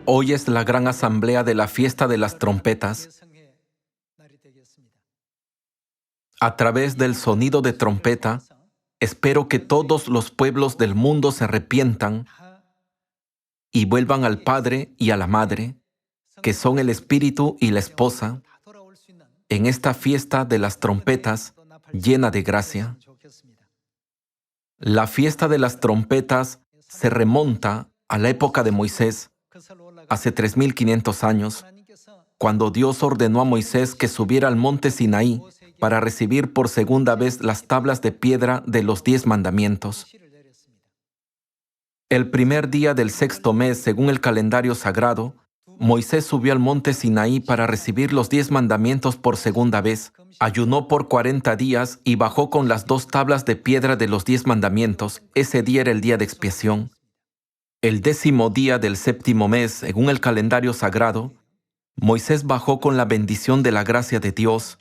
Hoy es la gran asamblea de la fiesta de las trompetas. A través del sonido de trompeta, espero que todos los pueblos del mundo se arrepientan y vuelvan al Padre y a la Madre, que son el Espíritu y la Esposa, en esta fiesta de las trompetas llena de gracia. La fiesta de las trompetas se remonta a la época de Moisés, hace 3500 años, cuando Dios ordenó a Moisés que subiera al monte Sinaí para recibir por segunda vez las tablas de piedra de los 10 mandamientos. El primer día del sexto mes, según el calendario sagrado, Moisés subió al monte Sinaí para recibir los 10 mandamientos por segunda vez, ayunó por 40 días y bajó con las 2 tablas de piedra de los 10 mandamientos. Ese día era el día de expiación. El 10º día del séptimo mes, según el calendario sagrado, Moisés bajó con la bendición de la gracia de Dios,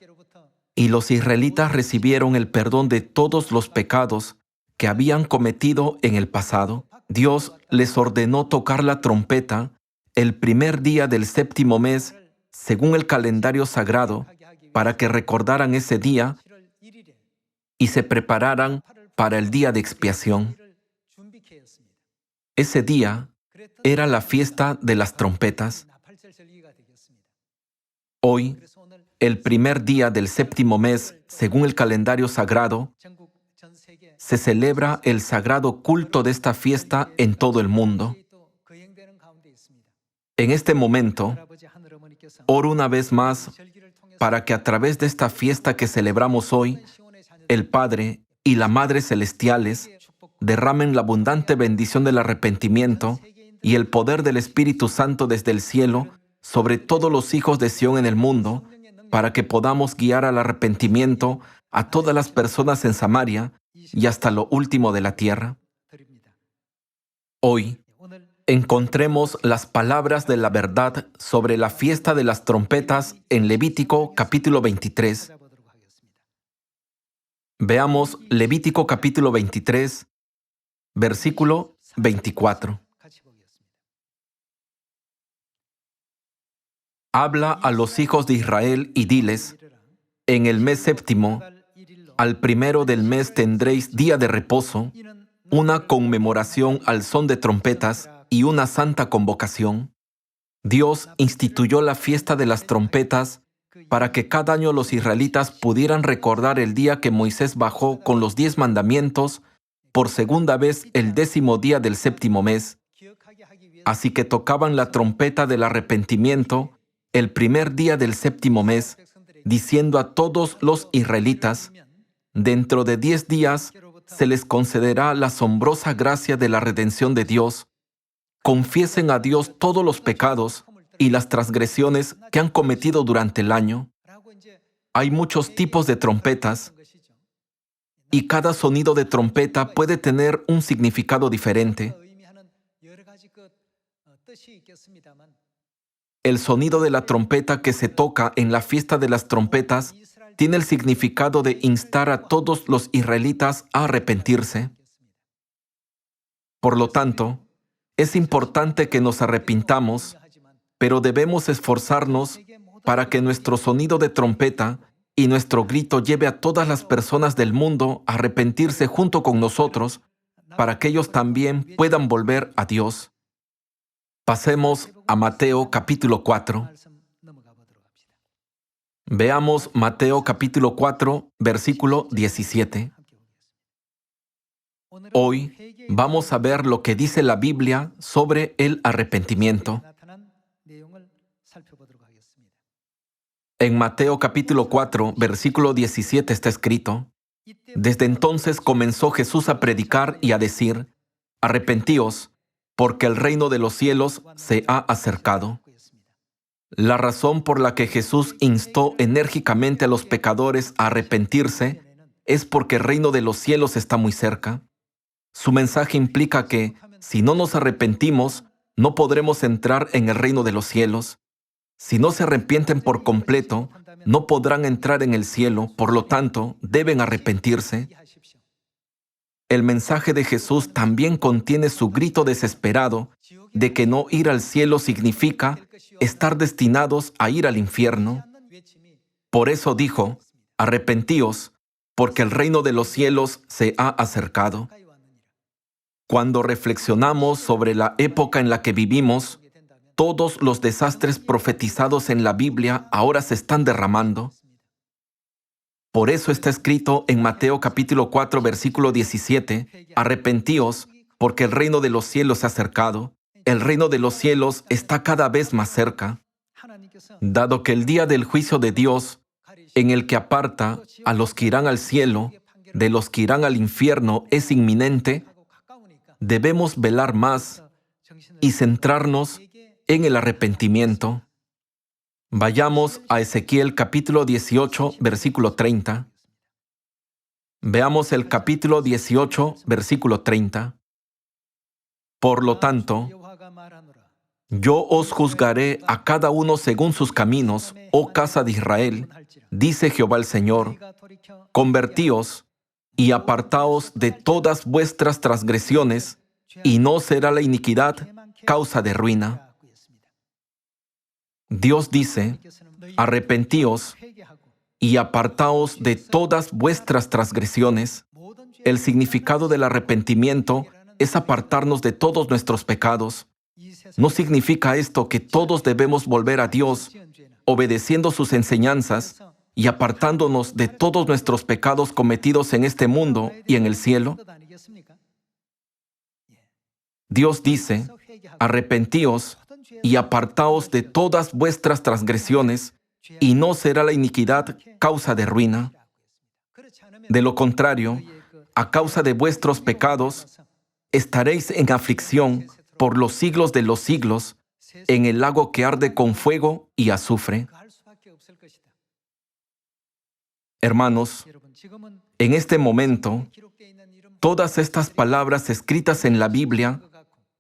y los israelitas recibieron el perdón de todos los pecados que habían cometido en el pasado. Dios les ordenó tocar la trompeta el primer día del séptimo mes, según el calendario sagrado, para que recordaran ese día y se prepararan para el día de expiación. Ese día era la fiesta de las trompetas. Hoy, el primer día del séptimo mes, según el calendario sagrado, se celebra el sagrado culto de esta fiesta en todo el mundo. En este momento, oro una vez más para que a través de esta fiesta que celebramos hoy, el Padre y la Madre Celestiales derramen la abundante bendición del arrepentimiento y el poder del Espíritu Santo desde el cielo sobre todos los hijos de Sión en el mundo, para que podamos guiar al arrepentimiento a todas las personas en Samaria y hasta lo último de la tierra. Hoy, encontremos las palabras de la verdad sobre la fiesta de las trompetas en Levítico capítulo 23. Veamos Levítico capítulo 23, versículo 24. Habla a los hijos de Israel y diles: en el mes séptimo, al primero del mes tendréis día de reposo, una conmemoración al son de trompetas y una santa convocación. Dios instituyó la fiesta de las trompetas para que cada año los israelitas pudieran recordar el día que Moisés bajó con los 10 mandamientos por segunda vez el 10º día del séptimo mes. Así que tocaban la trompeta del arrepentimiento el primer día del séptimo mes, diciendo a todos los israelitas: dentro de 10 días se les concederá la asombrosa gracia de la redención de Dios. Confiesen a Dios todos los pecados y las transgresiones que han cometido durante el año. Hay muchos tipos de trompetas y cada sonido de trompeta puede tener un significado diferente. El sonido de la trompeta que se toca en la fiesta de las trompetas tiene el significado de instar a todos los israelitas a arrepentirse. Por lo tanto, es importante que nos arrepintamos, pero debemos esforzarnos para que nuestro sonido de trompeta y nuestro grito lleve a todas las personas del mundo a arrepentirse junto con nosotros, para que ellos también puedan volver a Dios. Pasemos a Mateo capítulo 4. Veamos Mateo capítulo 4, versículo 17. Hoy vamos a ver lo que dice la Biblia sobre el arrepentimiento. En Mateo capítulo 4, versículo 17 está escrito: desde entonces comenzó Jesús a predicar y a decir: arrepentíos, porque el reino de los cielos se ha acercado. La razón por la que Jesús instó enérgicamente a los pecadores a arrepentirse es porque el reino de los cielos está muy cerca. Su mensaje implica que, si no nos arrepentimos, no podremos entrar en el reino de los cielos. Si no se arrepienten por completo, no podrán entrar en el cielo, por lo tanto, deben arrepentirse. El mensaje de Jesús también contiene su grito desesperado de que no ir al cielo significa estar destinados a ir al infierno. Por eso dijo, arrepentíos, porque el reino de los cielos se ha acercado. Cuando reflexionamos sobre la época en la que vivimos, todos los desastres profetizados en la Biblia ahora se están derramando. Por eso está escrito en Mateo capítulo 4, versículo 17, arrepentíos, porque el reino de los cielos se ha acercado. El reino de los cielos está cada vez más cerca. Dado que el día del juicio de Dios, en el que aparta a los que irán al cielo, de los que irán al infierno, es inminente, debemos velar más y centrarnos en el arrepentimiento. Vayamos a Ezequiel capítulo 18, versículo 30. Veamos el capítulo 18, versículo 30. Por lo tanto, yo os juzgaré a cada uno según sus caminos, oh casa de Israel, dice Jehová el Señor. Convertíos y apartaos de todas vuestras transgresiones, y no será la iniquidad causa de ruina. Dios dice, arrepentíos y apartaos de todas vuestras transgresiones. El significado del arrepentimiento es apartarnos de todos nuestros pecados. No significa esto que todos debemos volver a Dios, obedeciendo sus enseñanzas y apartándonos de todos nuestros pecados cometidos en este mundo y en el cielo. Dios dice, arrepentíos y apartaos de todas vuestras transgresiones, y no será la iniquidad causa de ruina. De lo contrario, a causa de vuestros pecados, estaréis en aflicción por los siglos de los siglos, en el lago que arde con fuego y azufre. Hermanos, en este momento, todas estas palabras escritas en la Biblia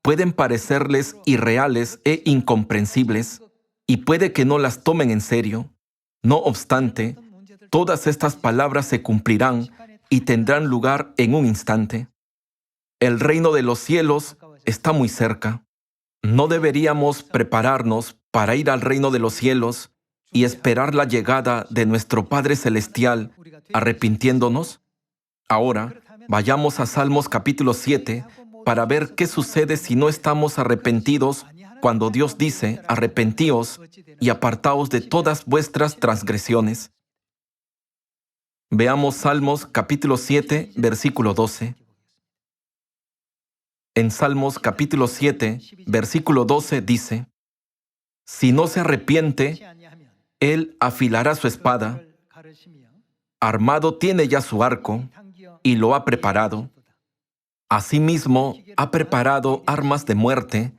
pueden parecerles irreales e incomprensibles, y puede que no las tomen en serio. No obstante, todas estas palabras se cumplirán y tendrán lugar en un instante. El reino de los cielos está muy cerca. ¿No deberíamos prepararnos para ir al reino de los cielos y esperar la llegada de nuestro Padre Celestial arrepintiéndonos? Ahora, vayamos a Salmos capítulo 7 para ver qué sucede si no estamos arrepentidos cuando Dios dice, arrepentíos y apartaos de todas vuestras transgresiones. Veamos Salmos capítulo 7, versículo 12. En Salmos capítulo 7, versículo 12 dice, si no se arrepiente, él afilará su espada, armado tiene ya su arco, y lo ha preparado. Asimismo, ha preparado armas de muerte,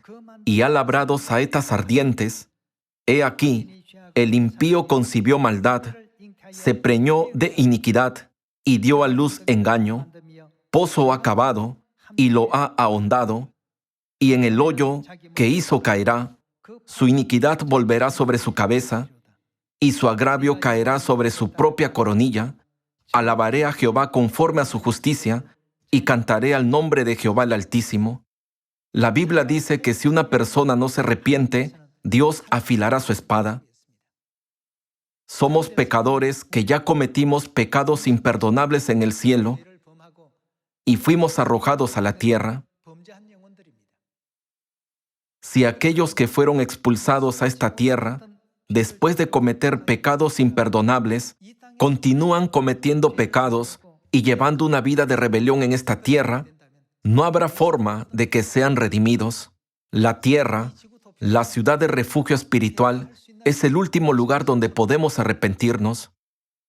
y ha labrado saetas ardientes. He aquí, el impío concibió maldad, se preñó de iniquidad, y dio a luz engaño. Pozo ha cavado, y lo ha ahondado, y en el hoyo que hizo caerá. Su iniquidad volverá sobre su cabeza, y su agravio caerá sobre su propia coronilla. Alabaré a Jehová conforme a su justicia, y cantaré al nombre de Jehová el Altísimo. La Biblia dice que si una persona no se arrepiente, Dios afilará su espada. Somos pecadores que ya cometimos pecados imperdonables en el cielo y fuimos arrojados a la tierra. Si aquellos que fueron expulsados a esta tierra, después de cometer pecados imperdonables, continúan cometiendo pecados y llevando una vida de rebelión en esta tierra, no habrá forma de que sean redimidos. La tierra, la ciudad de refugio espiritual, es el último lugar donde podemos arrepentirnos,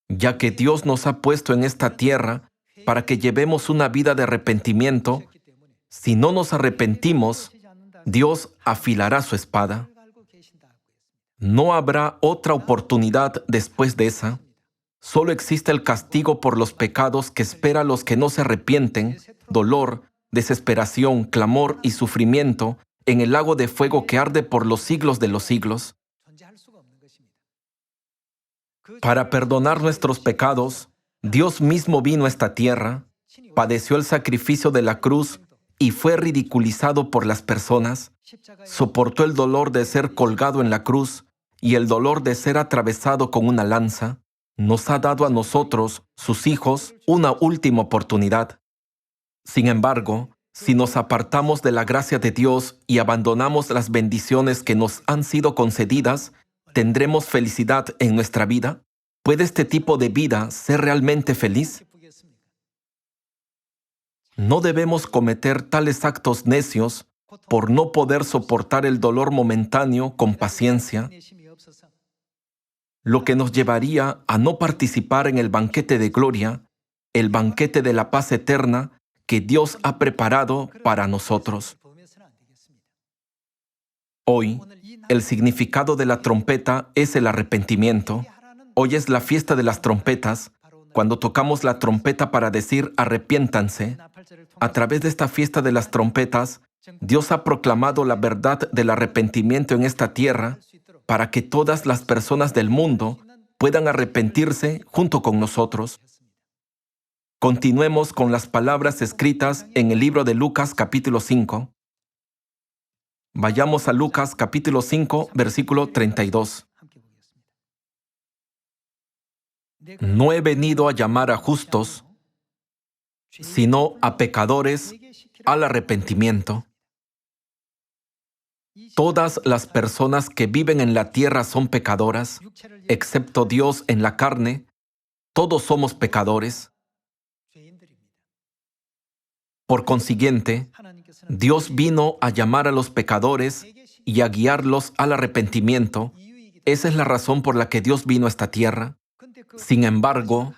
ya que Dios nos ha puesto en esta tierra para que llevemos una vida de arrepentimiento. Si no nos arrepentimos, Dios afilará su espada. No habrá otra oportunidad después de esa. Solo existe el castigo por los pecados que espera a los que no se arrepienten, dolor, desesperación, clamor y sufrimiento en el lago de fuego que arde por los siglos de los siglos. Para perdonar nuestros pecados, Dios mismo vino a esta tierra, padeció el sacrificio de la cruz y fue ridiculizado por las personas, soportó el dolor de ser colgado en la cruz y el dolor de ser atravesado con una lanza, nos ha dado a nosotros, sus hijos, una última oportunidad. Sin embargo, si nos apartamos de la gracia de Dios y abandonamos las bendiciones que nos han sido concedidas, ¿tendremos felicidad en nuestra vida? ¿Puede este tipo de vida ser realmente feliz? No debemos cometer tales actos necios por no poder soportar el dolor momentáneo con paciencia, lo que nos llevaría a no participar en el banquete de gloria, el banquete de la paz eterna que Dios ha preparado para nosotros. Hoy, el significado de la trompeta es el arrepentimiento. Hoy es la fiesta de las trompetas, cuando tocamos la trompeta para decir arrepiéntanse. A través de esta fiesta de las trompetas, Dios ha proclamado la verdad del arrepentimiento en esta tierra para que todas las personas del mundo puedan arrepentirse junto con nosotros. Continuemos con las palabras escritas en el libro de Lucas capítulo 5. Vayamos a Lucas capítulo 5, versículo 32. No he venido a llamar a justos, sino a pecadores al arrepentimiento. Todas las personas que viven en la tierra son pecadoras, excepto Dios en la carne. Todos somos pecadores. Por consiguiente, Dios vino a llamar a los pecadores y a guiarlos al arrepentimiento. Esa es la razón por la que Dios vino a esta tierra. Sin embargo,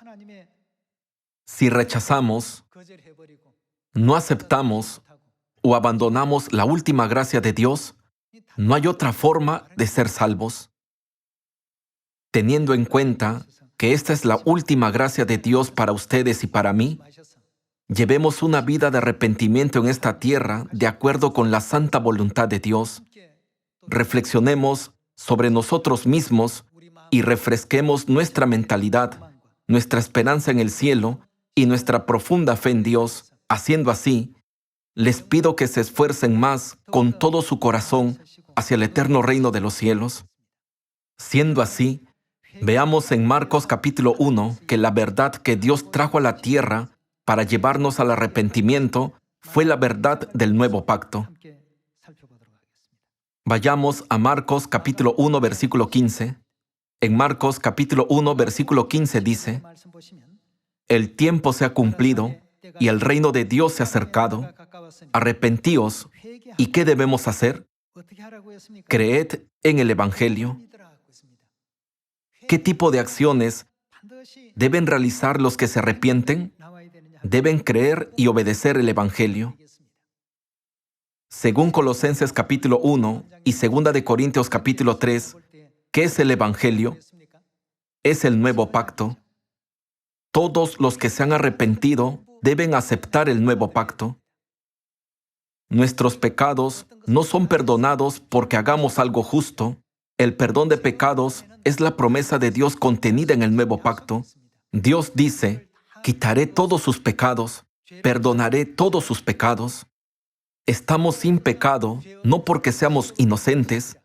si rechazamos, no aceptamos o abandonamos la última gracia de Dios, no hay otra forma de ser salvos. Teniendo en cuenta que esta es la última gracia de Dios para ustedes y para mí, llevemos una vida de arrepentimiento en esta tierra de acuerdo con la santa voluntad de Dios. Reflexionemos sobre nosotros mismos y refresquemos nuestra mentalidad, nuestra esperanza en el cielo y nuestra profunda fe en Dios. Haciendo así, les pido que se esfuercen más con todo su corazón hacia el eterno reino de los cielos. Siendo así, veamos en Marcos capítulo 1 que la verdad que Dios trajo a la tierra para llevarnos al arrepentimiento fue la verdad del nuevo pacto. Vayamos a Marcos capítulo 1 versículo 15. En Marcos capítulo 1 versículo 15 dice: el tiempo se ha cumplido y el reino de Dios se ha acercado. Arrepentíos. ¿Y qué debemos hacer? Creed en el Evangelio. ¿Qué tipo de acciones deben realizar los que se arrepienten? Deben creer y obedecer el Evangelio. Según Colosenses capítulo 1 y 2 de Corintios capítulo 3, ¿qué es el Evangelio? Es el nuevo pacto. Todos los que se han arrepentido deben aceptar el nuevo pacto. Nuestros pecados no son perdonados porque hagamos algo justo. El perdón de pecados es la promesa de Dios contenida en el nuevo pacto. Dios dice: quitaré todos sus pecados, perdonaré todos sus pecados. Estamos sin pecado, no porque seamos inocentes,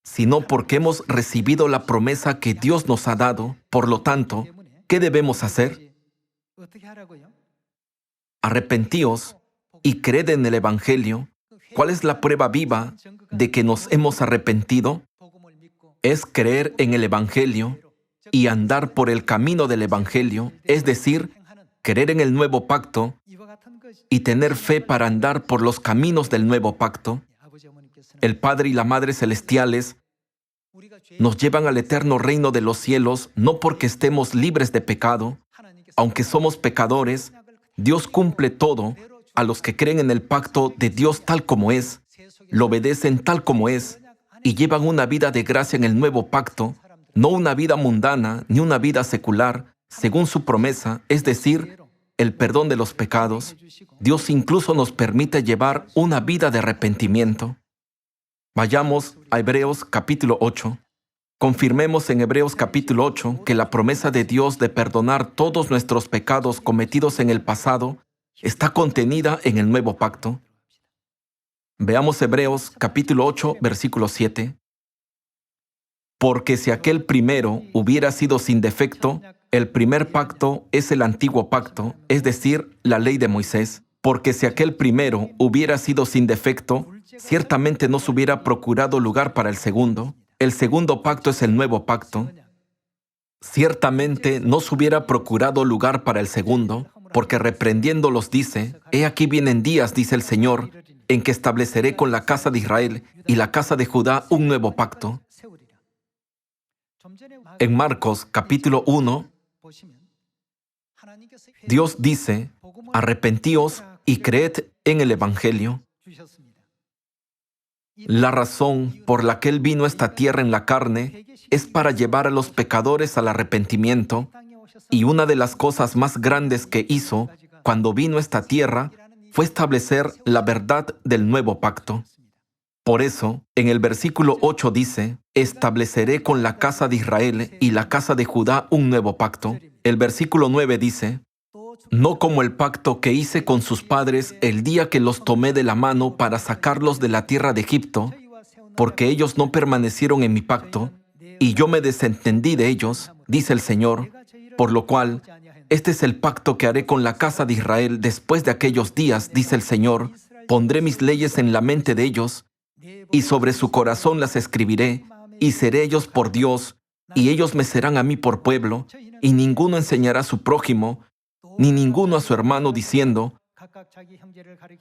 sino porque hemos recibido la promesa que Dios nos ha dado. Por lo tanto, ¿qué debemos hacer? Arrepentíos y creed en el Evangelio. ¿Cuál es la prueba viva de que nos hemos arrepentido? Es creer en el Evangelio y andar por el camino del Evangelio, es decir, creer en el nuevo pacto y tener fe para andar por los caminos del nuevo pacto. El Padre y la Madre Celestiales nos llevan al eterno reino de los cielos no porque estemos libres de pecado. Aunque somos pecadores, Dios cumple todo a los que creen en el pacto de Dios tal como es, lo obedecen tal como es y llevan una vida de gracia en el nuevo pacto, no una vida mundana ni una vida secular, según su promesa, es decir, el perdón de los pecados. Dios incluso nos permite llevar una vida de arrepentimiento. Vayamos a Hebreos capítulo 8. Confirmemos en Hebreos capítulo 8 que la promesa de Dios de perdonar todos nuestros pecados cometidos en el pasado está contenida en el nuevo pacto. Veamos Hebreos capítulo 8, versículo 7. Porque si aquel primero hubiera sido sin defecto, el primer pacto es el antiguo pacto, es decir, la ley de Moisés. Porque si aquel primero hubiera sido sin defecto, ciertamente no se hubiera procurado lugar para el segundo. El segundo pacto es el nuevo pacto. Ciertamente no se hubiera procurado lugar para el segundo, porque reprendiéndolos dice, «He aquí vienen días, dice el Señor, en que estableceré con la casa de Israel y la casa de Judá un nuevo pacto». En Marcos capítulo 1, Dios dice, «Arrepentíos y creed en el Evangelio». La razón por la que Él vino a esta tierra en la carne es para llevar a los pecadores al arrepentimiento, y una de las cosas más grandes que hizo cuando vino a esta tierra fue establecer la verdad del nuevo pacto. Por eso, en el versículo 8 dice, «Estableceré con la casa de Israel y la casa de Judá un nuevo pacto». El versículo 9 dice, «No como el pacto que hice con sus padres el día que los tomé de la mano para sacarlos de la tierra de Egipto, porque ellos no permanecieron en mi pacto, y yo me desentendí de ellos, dice el Señor, por lo cual, este es el pacto que haré con la casa de Israel después de aquellos días, dice el Señor, pondré mis leyes en la mente de ellos, y sobre su corazón las escribiré, y seré ellos por Dios, y ellos me serán a mí por pueblo, y ninguno enseñará a su prójimo, ni ninguno a su hermano diciendo,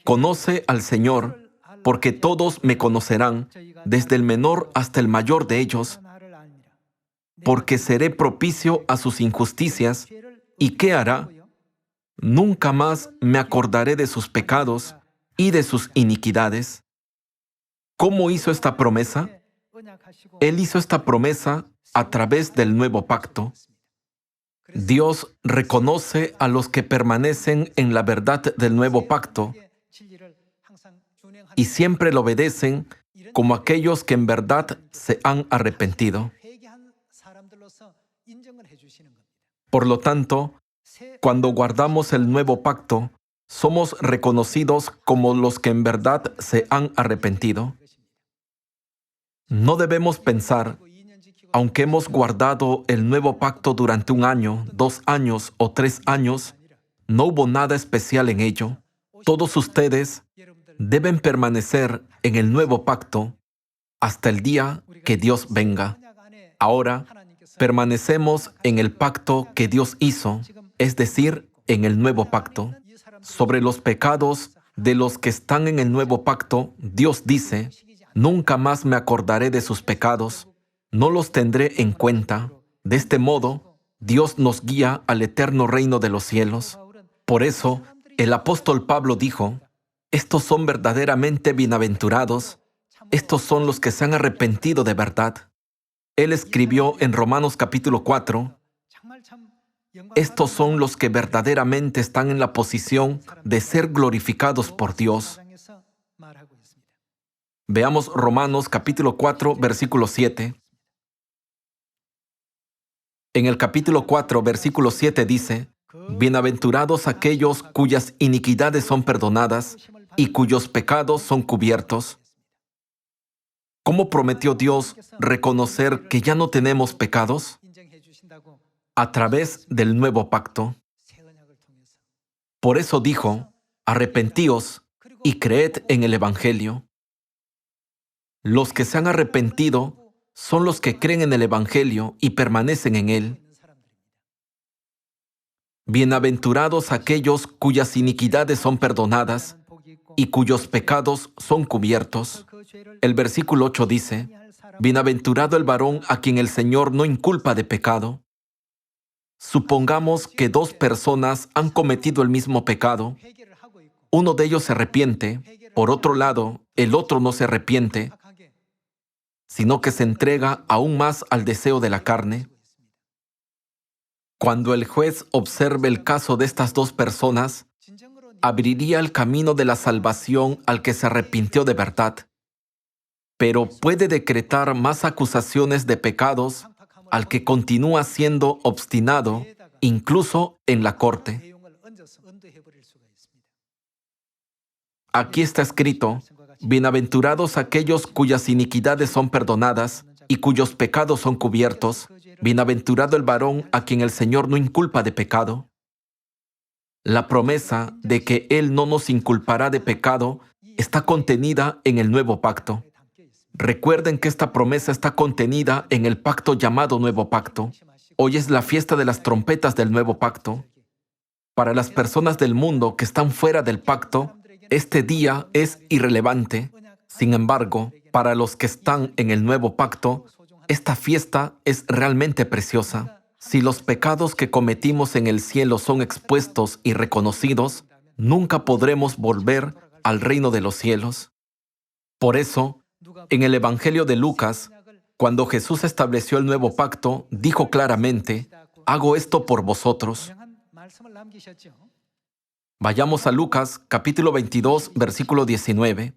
conoce al Señor, porque todos me conocerán, desde el menor hasta el mayor de ellos, porque seré propicio a sus injusticias, ¿y qué hará? Nunca más me acordaré de sus pecados y de sus iniquidades. ¿Cómo hizo esta promesa? Él hizo esta promesa a través del nuevo pacto. Dios reconoce a los que permanecen en la verdad del nuevo pacto y siempre lo obedecen como aquellos que en verdad se han arrepentido. Por lo tanto, cuando guardamos el nuevo pacto, somos reconocidos como los que en verdad se han arrepentido. No debemos pensar, aunque hemos guardado el nuevo pacto durante 1 año, 2 años o 3 años, no hubo nada especial en ello. Todos ustedes deben permanecer en el nuevo pacto hasta el día que Dios venga. Ahora, permanecemos en el pacto que Dios hizo, es decir, en el nuevo pacto. Sobre los pecados de los que están en el nuevo pacto, Dios dice, nunca más me acordaré de sus pecados, no los tendré en cuenta. De este modo, Dios nos guía al eterno reino de los cielos. Por eso, el apóstol Pablo dijo, estos son verdaderamente bienaventurados, estos son los que se han arrepentido de verdad. Él escribió en Romanos capítulo 4, estos son los que verdaderamente están en la posición de ser glorificados por Dios. Veamos Romanos capítulo 4, versículo 7. En el capítulo 4, versículo 7 dice, bienaventurados aquellos cuyas iniquidades son perdonadas y cuyos pecados son cubiertos. ¿Cómo prometió Dios reconocer que ya no tenemos pecados? A través del nuevo pacto. Por eso dijo, arrepentíos y creed en el Evangelio. Los que se han arrepentido son los que creen en el Evangelio y permanecen en él. Bienaventurados aquellos cuyas iniquidades son perdonadas y cuyos pecados son cubiertos. El versículo 8 dice, bienaventurado el varón a quien el Señor no inculpa de pecado. Supongamos que 2 personas han cometido el mismo pecado. Uno de ellos se arrepiente, por otro lado, el otro no se arrepiente, sino que se entrega aún más al deseo de la carne. Cuando el juez observe el caso de estas 2 personas, abriría el camino de la salvación al que se arrepintió de verdad. pero puede decretar más acusaciones de pecados al que continúa siendo obstinado, incluso en la corte. Aquí está escrito: bienaventurados aquellos cuyas iniquidades son perdonadas y cuyos pecados son cubiertos. Bienaventurado el varón a quien el Señor no inculpa de pecado. La promesa de que Él no nos inculpará de pecado está contenida en el nuevo pacto. Recuerden que esta promesa está contenida en el pacto llamado Nuevo Pacto. Hoy es la fiesta de las trompetas del Nuevo Pacto. Para las personas del mundo que están fuera del pacto, este día es irrelevante. Sin embargo, para los que están en el Nuevo Pacto, esta fiesta es realmente preciosa. Si los pecados que cometimos en el cielo son expuestos y reconocidos, nunca podremos volver al reino de los cielos. Por eso, en el Evangelio de Lucas, cuando Jesús estableció el nuevo pacto, dijo claramente: hago esto por vosotros. Vayamos a Lucas, capítulo 22, versículo 19.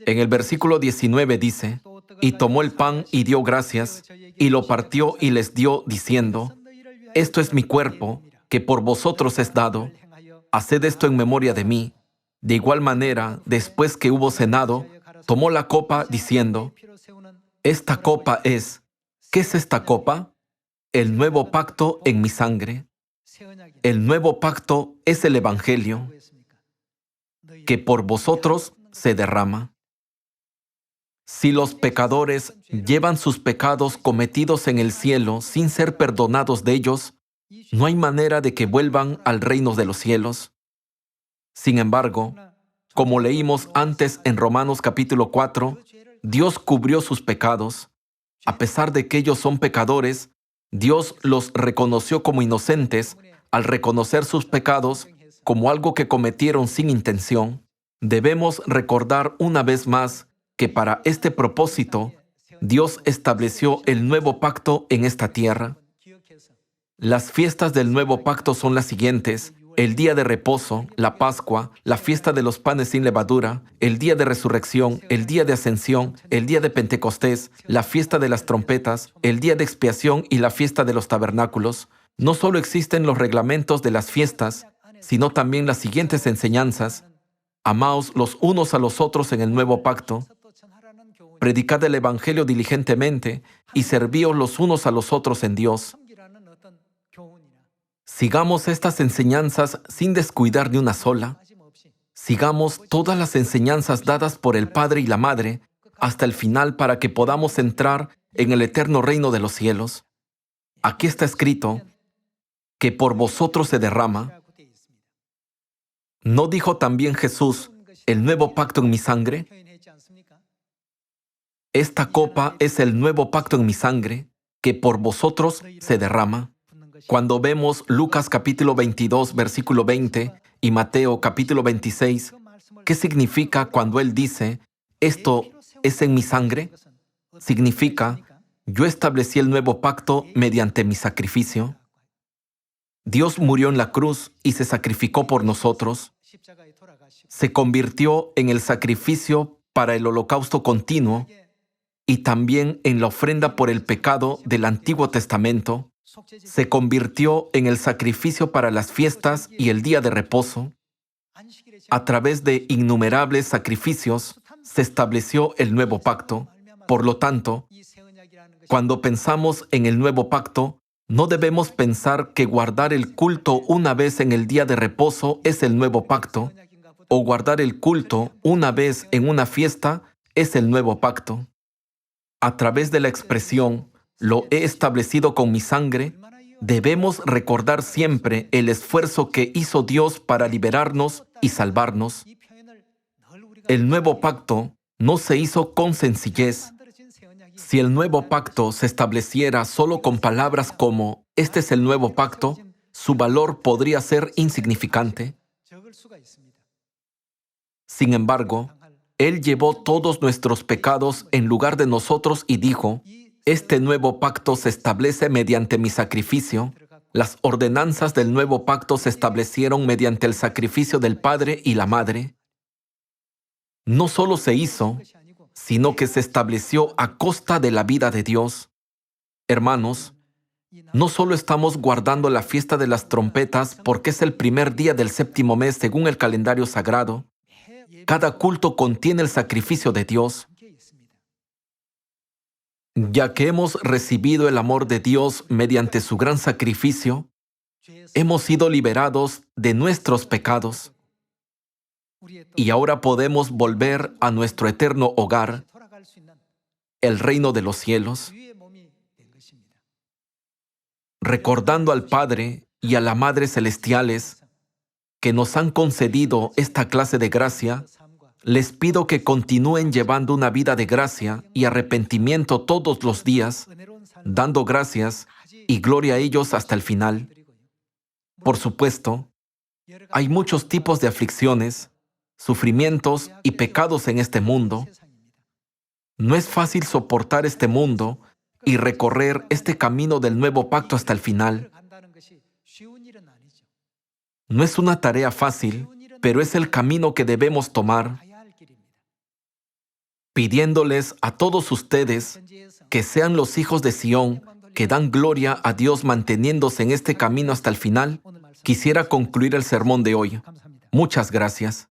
En el versículo 19 dice: y tomó el pan y dio gracias, y lo partió y les dio, diciendo: esto es mi cuerpo, que por vosotros es dado. Haced esto en memoria de mí. De igual manera, después que hubo cenado, tomó la copa, diciendo: esta copa es... ¿Qué es esta copa? El nuevo pacto en mi sangre. El nuevo pacto es el Evangelio, que por vosotros se derrama. Si los pecadores llevan sus pecados cometidos en el cielo sin ser perdonados de ellos, no hay manera de que vuelvan al reino de los cielos. Sin embargo, como leímos antes en Romanos capítulo 4, Dios cubrió sus pecados. A pesar de que ellos son pecadores, Dios los reconoció como inocentes al reconocer sus pecados como algo que cometieron sin intención. Debemos recordar una vez más que para este propósito, Dios estableció el nuevo pacto en esta tierra. Las fiestas del nuevo pacto son las siguientes: el día de reposo, la Pascua, la fiesta de los panes sin levadura, el día de resurrección, el día de ascensión, el día de Pentecostés, la fiesta de las trompetas, el día de expiación y la fiesta de los tabernáculos. No solo existen los reglamentos de las fiestas, sino también las siguientes enseñanzas: amaos los unos a los otros en el nuevo pacto, predicad el Evangelio diligentemente y servíos los unos a los otros en Dios. Sigamos estas enseñanzas sin descuidar ni una sola. Sigamos todas las enseñanzas dadas por el Padre y la Madre hasta el final para que podamos entrar en el eterno reino de los cielos. Aquí está escrito que por vosotros se derrama. ¿No dijo también Jesús: el nuevo pacto en mi sangre? Esta copa es el nuevo pacto en mi sangre, que por vosotros se derrama. Cuando vemos Lucas capítulo 22, versículo 20 y Mateo capítulo 26, ¿qué significa cuando Él dice: esto es en mi sangre? Significa: yo establecí el nuevo pacto mediante mi sacrificio. Dios murió en la cruz y se sacrificó por nosotros. Se convirtió en el sacrificio para el holocausto continuo y también en la ofrenda por el pecado del Antiguo Testamento. Se convirtió en el sacrificio para las fiestas y el día de reposo. A través de innumerables sacrificios se estableció el nuevo pacto. Por lo tanto, cuando pensamos en el nuevo pacto, no debemos pensar que guardar el culto una vez en el día de reposo es el nuevo pacto, o guardar el culto una vez en una fiesta es el nuevo pacto. A través de la expresión «lo he establecido con mi sangre», debemos recordar siempre el esfuerzo que hizo Dios para liberarnos y salvarnos. El nuevo pacto no se hizo con sencillez. Si el nuevo pacto se estableciera solo con palabras como «este es el nuevo pacto», su valor podría ser insignificante. Sin embargo, Él llevó todos nuestros pecados en lugar de nosotros y dijo: «Este nuevo pacto se establece mediante mi sacrificio». Las ordenanzas del nuevo pacto se establecieron mediante el sacrificio del Padre y la Madre. no solo se hizo, sino que se estableció a costa de la vida de Dios. Hermanos, no solo estamos guardando la fiesta de las trompetas porque es el primer día del séptimo mes según el calendario sagrado. Cada culto contiene el sacrificio de Dios. Ya que hemos recibido el amor de Dios mediante su gran sacrificio, hemos sido liberados de nuestros pecados y ahora podemos volver a nuestro eterno hogar, el reino de los cielos, recordando al Padre y a la Madre celestiales que nos han concedido esta clase de gracia. Les pido que continúen llevando una vida de gracia y arrepentimiento todos los días, dando gracias y gloria a ellos hasta el final. Por supuesto, hay muchos tipos de aflicciones, sufrimientos y pecados en este mundo. No es fácil soportar este mundo y recorrer este camino del nuevo pacto hasta el final. No es una tarea fácil, pero es el camino que debemos tomar, pidiéndoles a todos ustedes que sean los hijos de Sión, que dan gloria a Dios manteniéndose en este camino hasta el final. Quisiera concluir el sermón de hoy. Muchas gracias.